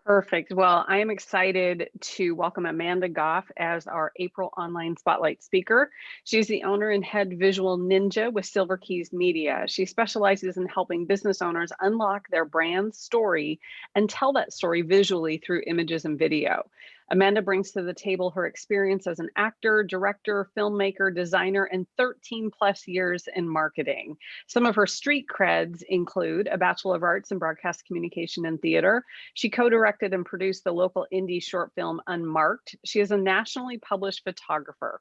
Perfect. Well, I am excited to welcome Amanda Goff as our April Online Spotlight speaker. She's the owner and head visual ninja with Silver Keys Media. She specializes in helping business owners unlock their brand story and tell that story visually through images and video. Amanda brings to the table her experience as an actor, director, filmmaker, designer, and 13 plus years in marketing. Some of her street creds include a Bachelor of Arts in Broadcast Communication and Theater. She co-directed and produced the local indie short film Unmarked. She is a nationally published photographer.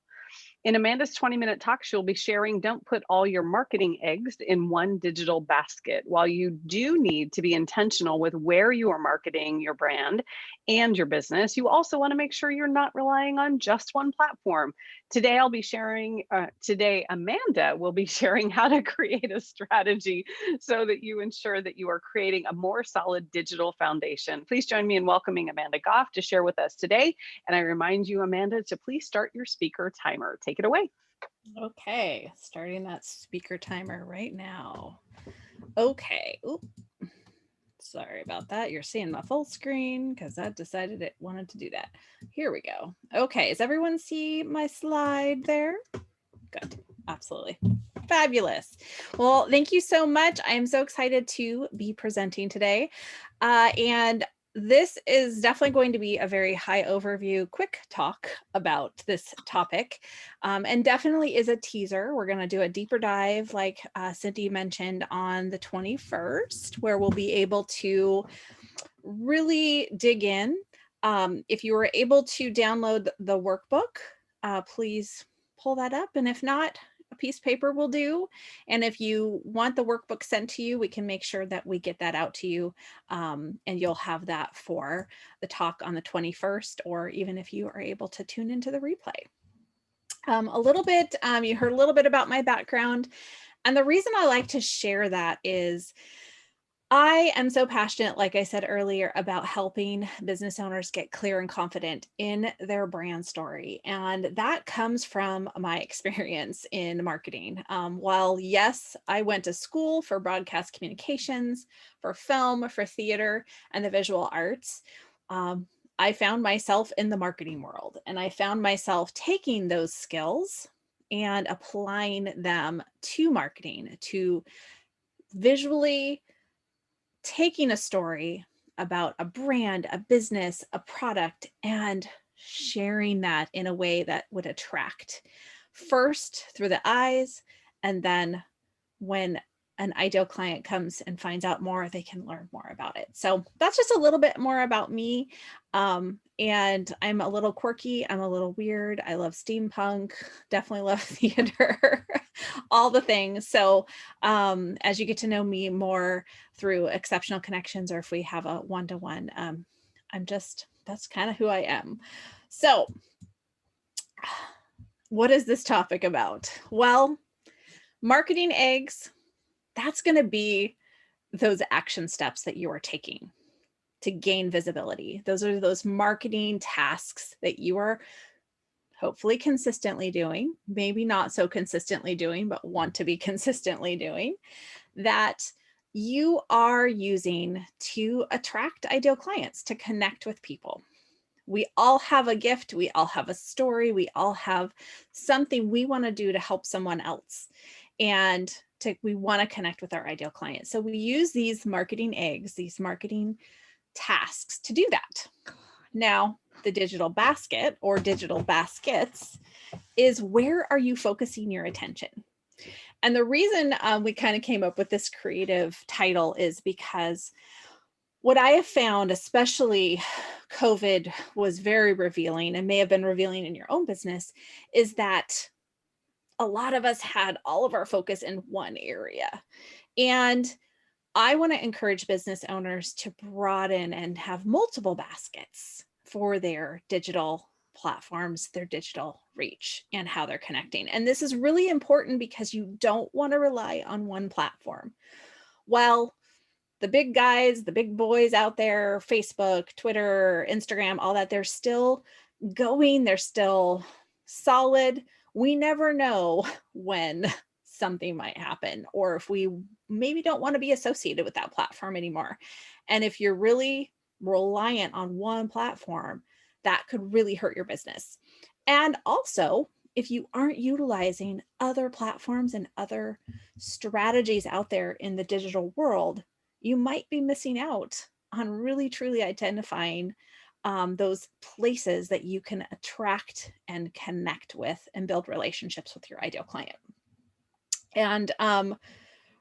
In Amanda's 20-minute talk, she'll be sharing don't put all your marketing eggs in one digital basket. While you do need to be intentional with where you are marketing your brand and your business, you also want to make sure you're not relying on just one platform. Today Amanda will be sharing how to create a strategy so that you ensure that you are creating a more solid digital foundation. Please join me in welcoming Amanda Goff to share with us today. And I remind you, Amanda, to please start your speaker timer. Take it away. Okay, starting that speaker timer right now. Okay. Oop. Sorry about that. You're seeing my full screen because that decided it wanted to do that. Here we go. Okay, does everyone see my slide there? Good. Absolutely. Fabulous. Well, thank you so much. I am so excited to be presenting today. And this is definitely going to be a very high overview, quick talk about this topic, and definitely is a teaser. We're going to do a deeper dive, like Cindy mentioned, on the 21st, where we'll be able to really dig in. If you were able to download the workbook, please pull that up. And if not, a piece of paper will do. And if you want the workbook sent to you, we can make sure that we get that out to you. And you'll have that for the talk on the 21st, or even if you are able to tune into the replay. A little bit, you heard a little bit about my background. And the reason I like to share that is I am so passionate, like I said earlier, about helping business owners get clear and confident in their brand story. And that comes from my experience in marketing. While, yes, I went to school for broadcast communications, for film, for theater, and the visual arts, I found myself in the marketing world. And I found myself taking those skills and applying them to marketing, to visually taking a story about a brand, a business, a product, and sharing that in a way that would attract first through the eyes. And then when an ideal client comes and finds out more, they can learn more about it. So that's just a little bit more about me. And I'm a little quirky. I'm a little weird. I love steampunk, definitely love theater, all the things. So as you get to know me more through exceptional connections, or if we have a one-to-one, that's kind of who I am. So what is this topic about? Well, marketing eggs, that's going to be those action steps that you are taking to gain visibility. Those are those marketing tasks that you are hopefully consistently doing, maybe not so consistently doing, but want to be consistently doing, that you are using to attract ideal clients, to connect with people. We all have a gift. We all have a story. We all have something we want to do to help someone else. And we want to connect with our ideal client. So we use these marketing eggs, these marketing tasks to do that. Now, the digital basket or digital baskets is where are you focusing your attention? And the reason we kind of came up with this creative title is because what I have found, especially COVID was very revealing and may have been revealing in your own business, is that a lot of us had all of our focus in one area. And I want to encourage business owners to broaden and have multiple baskets for their digital platforms, their digital reach, and how they're connecting. And this is really important because you don't want to rely on one platform. While the big guys, the big boys out there, Facebook, Twitter, Instagram, all that, they're still going, they're still solid. We never know when something might happen, or if we maybe don't want to be associated with that platform anymore. And if you're really reliant on one platform, that could really hurt your business. And also, if you aren't utilizing other platforms and other strategies out there in the digital world, you might be missing out on really truly identifying those places that you can attract and connect with and build relationships with your ideal client. And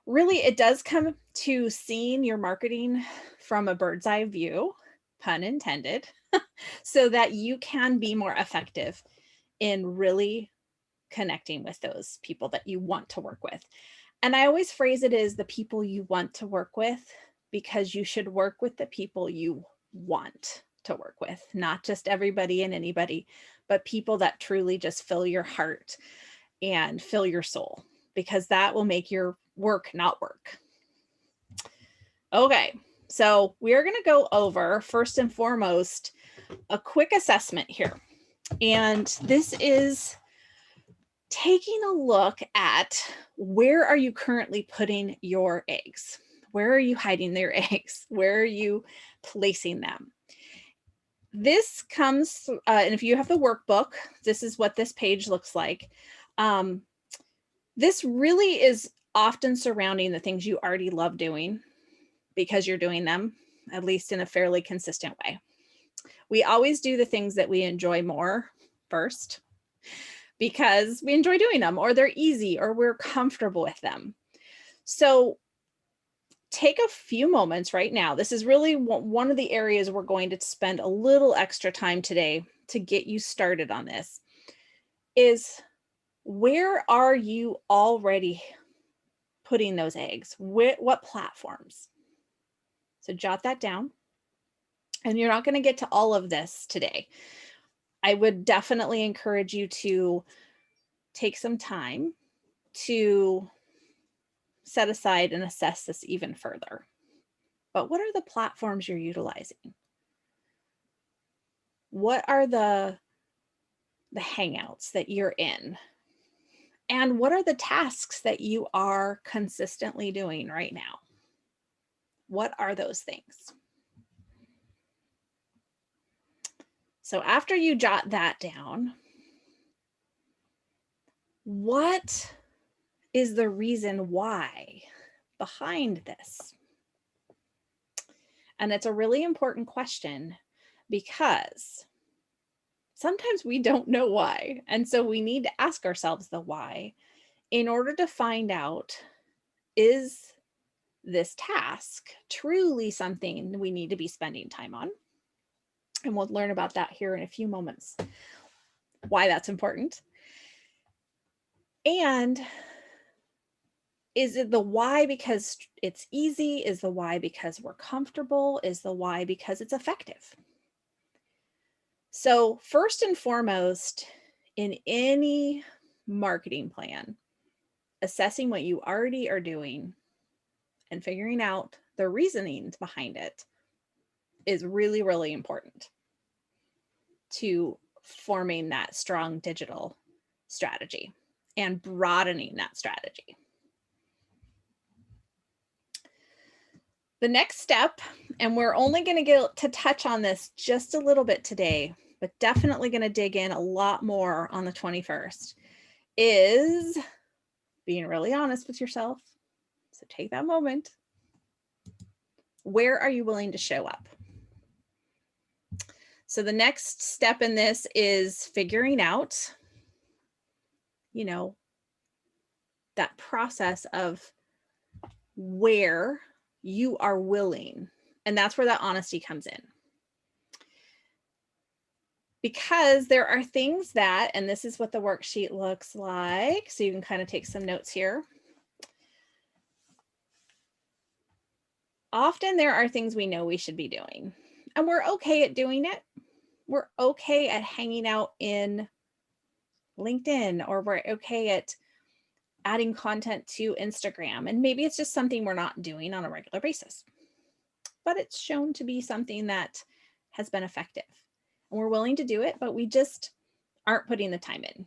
really, it does come to seeing your marketing from a bird's eye view, pun intended, so that you can be more effective in really connecting with those people that you want to work with. And I always phrase it as the people you want to work with, because you should work with the people you want to work with, not just everybody and anybody, but people that truly just fill your heart and fill your soul, because that will make your work not work. Okay, so we're going to go over, first and foremost, a quick assessment here. And this is taking a look at, where are you currently putting your eggs? Where are you hiding their eggs? Where are you placing them? This comes, and if you have the workbook, this is what this page looks like. This really is often surrounding the things you already love doing, because you're doing them, at least in a fairly consistent way. We always do the things that we enjoy more first, because we enjoy doing them, or they're easy, or we're comfortable with them. So take a few moments right now. This is really one of the areas we're going to spend a little extra time today to get you started on this, is where are you already putting those eggs? What platforms? So jot that down. And you're not going to get to all of this today. I would definitely encourage you to take some time to set aside and assess this even further. But what are the platforms you're utilizing? What are the hangouts that you're in? And what are the tasks that you are consistently doing right now? What are those things? So after you jot that down, what is the reason why behind this? And it's a really important question, because sometimes we don't know why. And so we need to ask ourselves the why in order to find out, is this task truly something we need to be spending time on? And we'll learn about that here in a few moments, why that's important. And is it the why because it's easy? Is the why because we're comfortable? Is the why because it's effective? So first and foremost, in any marketing plan, assessing what you already are doing and figuring out the reasonings behind it is really, really important to forming that strong digital strategy and broadening that strategy. The next step, and we're only going to get to touch on this just a little bit today, but definitely going to dig in a lot more on the 21st, is being really honest with yourself. So take that moment. Where are you willing to show up? So the next step in this is figuring out, that process of where you are willing. And that's where that honesty comes in. Because there are things that, and this is what the worksheet looks like, so you can kind of take some notes here. Often there are things we know we should be doing, and we're okay at doing it. We're okay at hanging out in LinkedIn, or we're okay at adding content to Instagram. And maybe it's just something we're not doing on a regular basis, but it's shown to be something that has been effective. And we're willing to do it, but we just aren't putting the time in.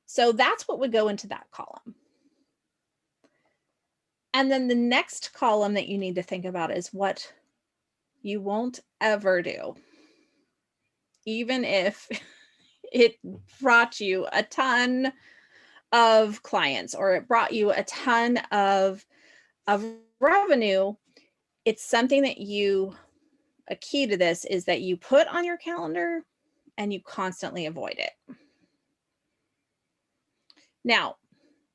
So that's what would go into that column. And then the next column that you need to think about is, what you won't ever do, even if it brought you a ton of clients or it brought you a ton of revenue. It's something that a key to this is that you put on your calendar and you constantly avoid it. Now,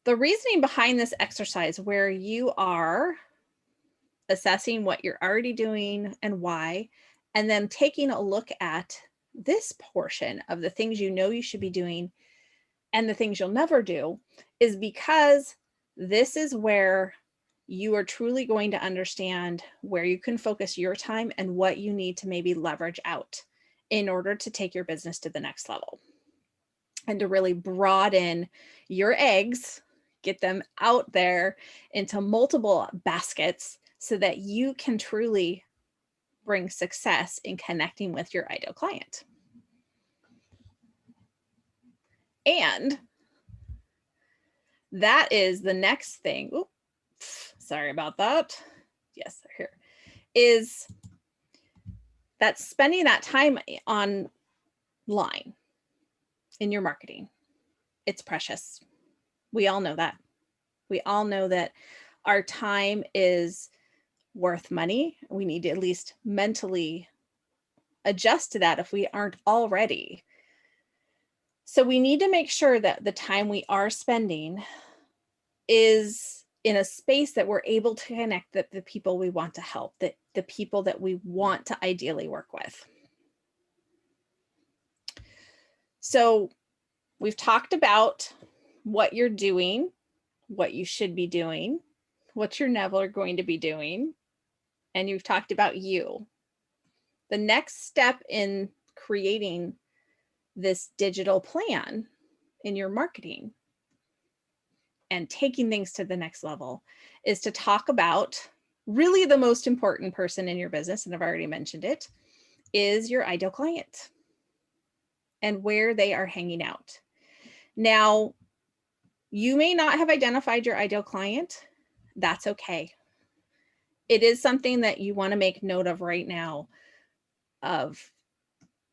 the reasoning behind this exercise, where you are assessing what you're already doing and why, and then taking a look at this portion of the things you know you should be doing and the things you'll never do, is because this is where you are truly going to understand where you can focus your time and what you need to maybe leverage out in order to take your business to the next level and to really broaden your eggs, get them out there into multiple baskets so that you can truly bring success in connecting with your ideal client. And that is the next thing. Oops, sorry about that. Yes, here is that spending that time online in your marketing. It's precious. We all know that. We all know that our time is worth money. We need to at least mentally adjust to that if we aren't already. So we need to make sure that the time we are spending is in a space that we're able to connect the people we want to help, the people that we want to ideally work with. So we've talked about what you're doing, what you should be doing, what you're never going to be doing, and you've talked about you. The next step in creating this digital plan in your marketing and taking things to the next level is to talk about really the most important person in your business, and I've already mentioned it, is your ideal client and where they are hanging out. Now, you may not have identified your ideal client. That's okay. It is something that you want to make note of right now, of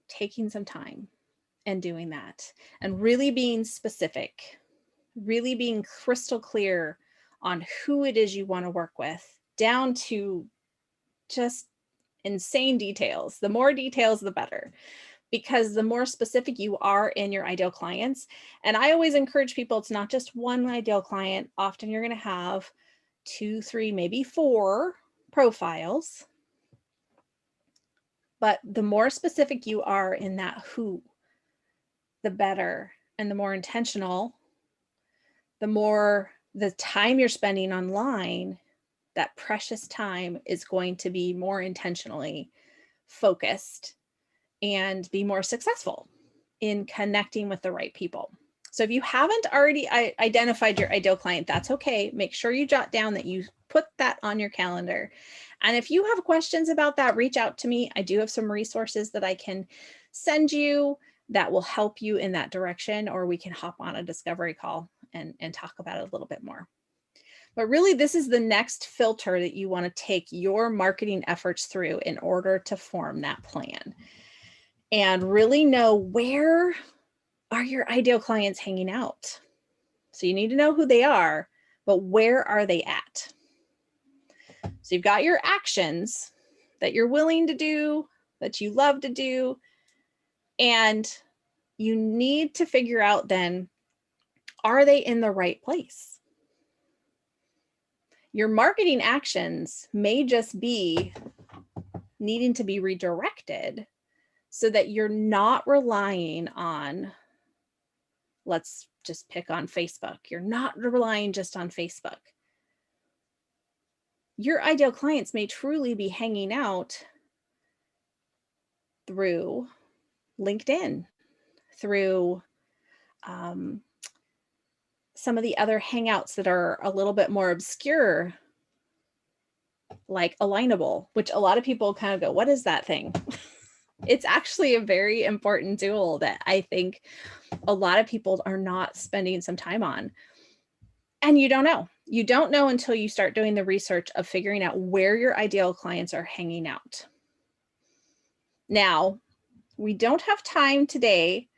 taking some time and doing that and really being specific, really being crystal clear on who it is you want to work with, down to just insane details. The more details, the better, because the more specific you are in your ideal clients. And I always encourage people, it's not just one ideal client. Often you're going to have 2, 3, maybe 4 profiles. But the more specific you are in that who, the better, and the more intentional, the more the time you're spending online, that precious time is going to be more intentionally focused and be more successful in connecting with the right people. So if you haven't already identified your ideal client, that's okay. Make sure you jot down that you put that on your calendar. And if you have questions about that, reach out to me. I do have some resources that I can send you that will help you in that direction, or we can hop on a discovery call and talk about it a little bit more. But really, this is the next filter that you want to take your marketing efforts through in order to form that plan and really know, where are your ideal clients hanging out? So you need to know who they are, but where are they at? So you've got your actions that you're willing to do, that you love to do, and you need to figure out then, are they in the right place? Your marketing actions may just be needing to be redirected so that you're not relying on, let's just pick on Facebook. You're not relying just on Facebook. Your ideal clients may truly be hanging out through LinkedIn, through some of the other hangouts that are a little bit more obscure, like Alignable, which a lot of people kind of go, what is that thing? It's actually a very important tool that I think a lot of people are not spending some time on. And you don't know. You don't know until you start doing the research of figuring out where your ideal clients are hanging out. Now, we don't have time today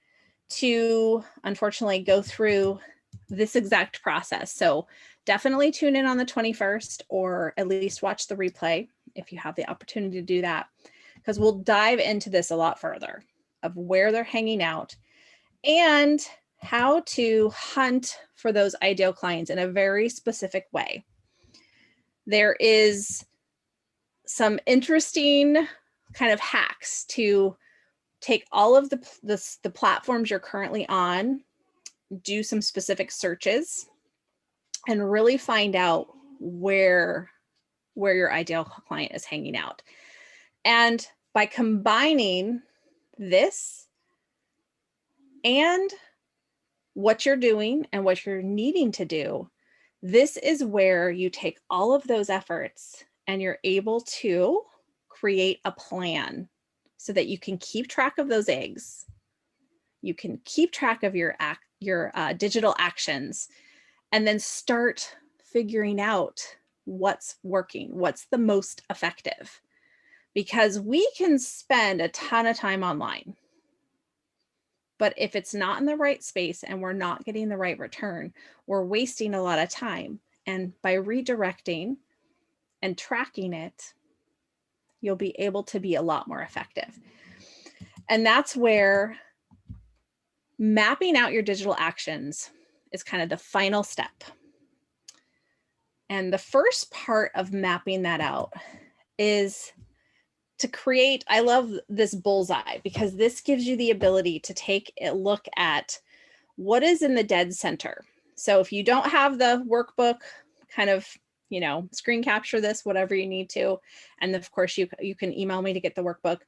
to unfortunately go through this exact process. So definitely tune in on the 21st, or at least watch the replay if you have the opportunity to do that, because we'll dive into this a lot further of where they're hanging out and how to hunt for those ideal clients in a very specific way. There is some interesting kind of hacks to take all of the platforms you're currently on, do some specific searches, and really find out where your ideal client is hanging out. And by combining this and what you're doing and what you're needing to do, this is where you take all of those efforts and you're able to create a plan so that you can keep track of those eggs. You can keep track of your digital actions, and then start figuring out what's working, what's the most effective. Because we can spend a ton of time online, but if it's not in the right space and we're not getting the right return, we're wasting a lot of time. And by redirecting and tracking it, you'll be able to be a lot more effective. And that's where mapping out your digital actions is kind of the final step. And the first part of mapping that out is to create, I love this bullseye, because this gives you the ability to take a look at what is in the dead center. So if you don't have the workbook, kind of, screen capture this, whatever you need to. And of course you can email me to get the workbook.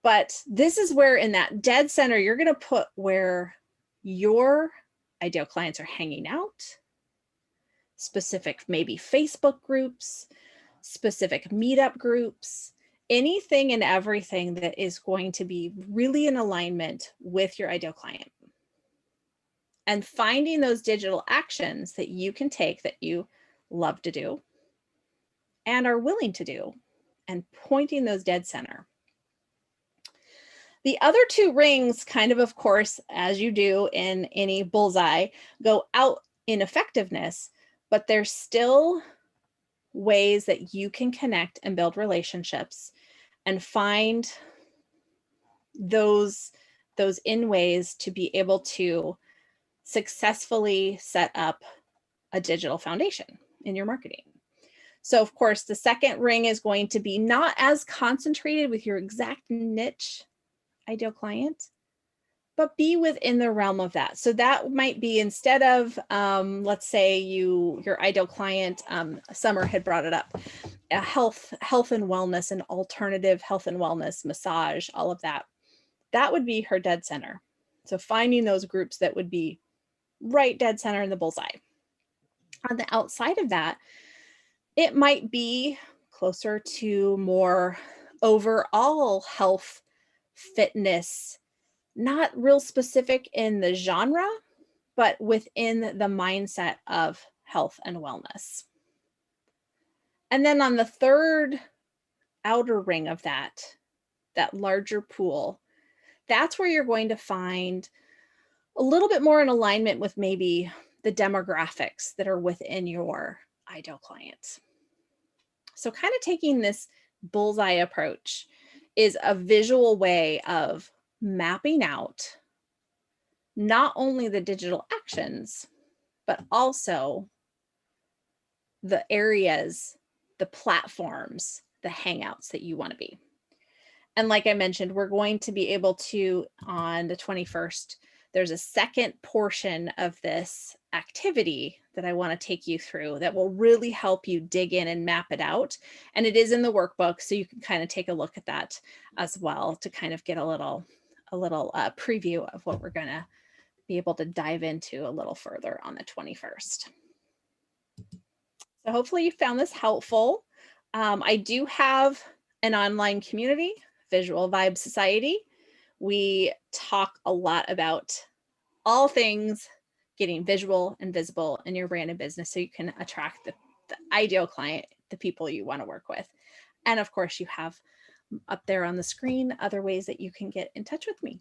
But this is where in that dead center, you're going to put where your ideal clients are hanging out, specific maybe Facebook groups, specific meetup groups, anything and everything that is going to be really in alignment with your ideal client. And finding those digital actions that you can take that you love to do and are willing to do, and pointing those dead center. The other two rings kind of course, as you do in any bullseye, go out in effectiveness, but there's still ways that you can connect and build relationships and find those in ways to be able to successfully set up a digital foundation in your marketing. So of course, the second ring is going to be not as concentrated with your exact niche ideal client, but be within the realm of that. So that might be, instead of, let's say your ideal client, Summer had brought it up, a health and wellness and alternative health and wellness, massage, all of that. That would be her dead center. So finding those groups that would be right dead center in the bullseye. On the outside of that, it might be closer to more overall health, fitness, not real specific in the genre, but within the mindset of health and wellness. And then on the third outer ring of that larger pool, that's where you're going to find a little bit more in alignment with maybe the demographics that are within your ideal clients. So kind of taking this bullseye approach is a visual way of mapping out not only the digital actions, but also the areas, the platforms, the hangouts that you want to be. And like I mentioned, we're going to be able to, on the 21st, there's a second portion of this activity that I want to take you through that will really help you dig in and map it out. And it is in the workbook, so you can kind of take a look at that as well to kind of get a little preview of what we're going to be able to dive into a little further on the 21st. So hopefully you found this helpful. I do have an online community, Visual Vibe Society. We talk a lot about all things getting visual and visible in your brand and business so you can attract the ideal client, the people you want to work with. And of course, you have up there on the screen, other ways that you can get in touch with me.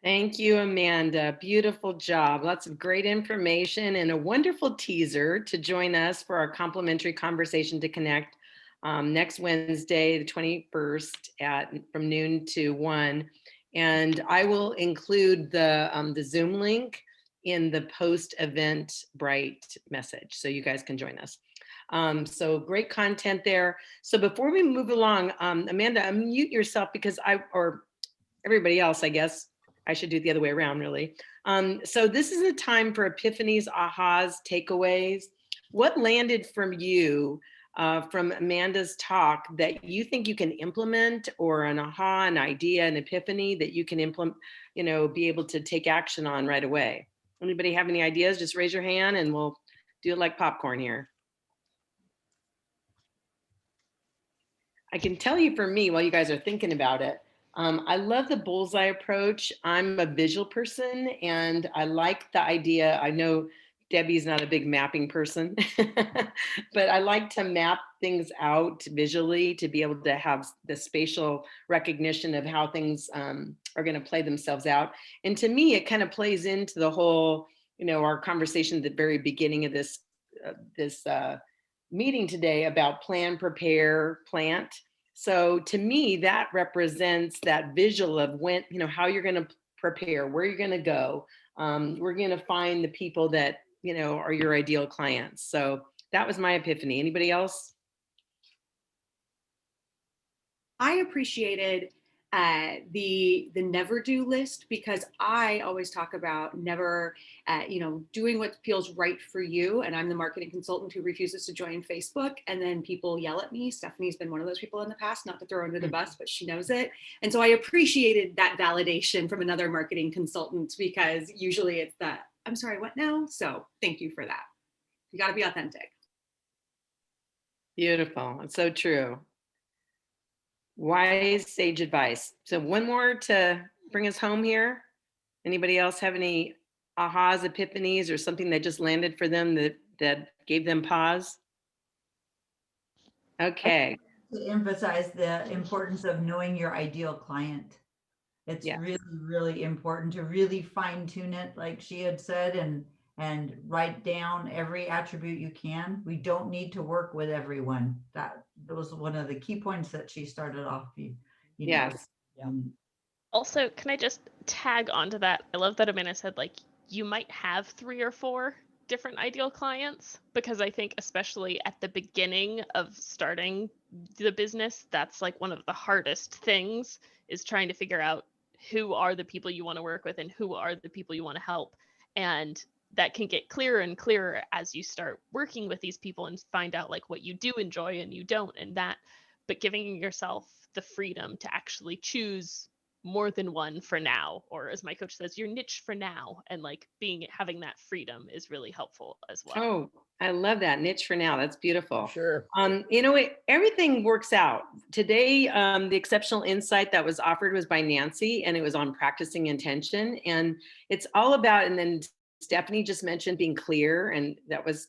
Thank you, Amanda. Beautiful job. Lots of great information and a wonderful teaser to join us for our complimentary conversation to connect next Wednesday, the 21st from noon to 1. And I will include the Zoom link in the post-event Bright message, so you guys can join us. So great content there. So before we move along, Amanda, unmute yourself because or everybody else, I guess, I should do it the other way around, really. So this is a time for epiphanies, ahas, takeaways. What landed from you from Amanda's talk that you think you can implement, or an aha, an idea, an epiphany that you can implement, be able to take action on right away? Anybody have any ideas? Just raise your hand and we'll do it like popcorn here. I can tell you for me, while you guys are thinking about it, I love the bullseye approach. I'm a visual person and I like the idea. I know Debbie's not a big mapping person, but I like to map things out visually to be able to have the spatial recognition of how things are going to play themselves out. And to me, it kind of plays into the whole, our conversation at the very beginning of this meeting today about plan, prepare, plant. So to me, that represents that visual of when, how you're going to prepare, where you're going to go. We're going to find the people that, are your ideal clients. So that was my epiphany. Anybody else? I appreciated the never do list, because I always talk about never, doing what feels right for you. And I'm the marketing consultant who refuses to join Facebook. And then people yell at me. Stephanie's been one of those people in the past, not to throw her under the bus, but she knows it. And so I appreciated that validation from another marketing consultant, because usually it's the, I'm sorry, what now? So thank you for that. You got to be authentic. Beautiful. It's so true. Wise sage advice. So one more to bring us home here. Anybody else have any ahas, epiphanies, or something that just landed for them that gave them pause? Okay. To emphasize the importance of knowing your ideal client. It's really, really important to really fine tune it, like she had said, and write down every attribute you can. We don't need to work with everyone. That was one of the key points that she started off. Yes. Also, can I just tag onto that? I love that Amanda said, like, you might have 3 or 4 different ideal clients, because I think especially at the beginning of starting the business, that's like one of the hardest things, is trying to figure out who are the people you want to work with and who are the people you want to help. And that can get clearer and clearer as you start working with these people and find out like what you do enjoy and you don't, and that, but giving yourself the freedom to actually choose more than one for now, or as my coach says, your niche for now, and like having that freedom is really helpful as well. Oh, I love that, niche for now. That's beautiful. Sure. Everything works out. Today, the exceptional insight that was offered was by Nancy, and it was on practicing intention. And it's all about, and then Stephanie just mentioned being clear, and that was,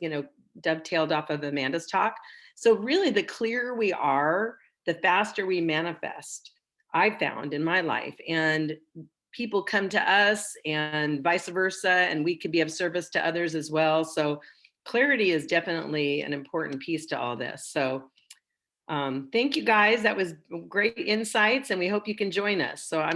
dovetailed off of Amanda's talk. So really, the clearer we are, the faster we manifest, I found in my life. And people come to us and vice versa, and we could be of service to others as well. So clarity is definitely an important piece to all this. So thank you guys. That was great insights, and we hope you can join us. So I'm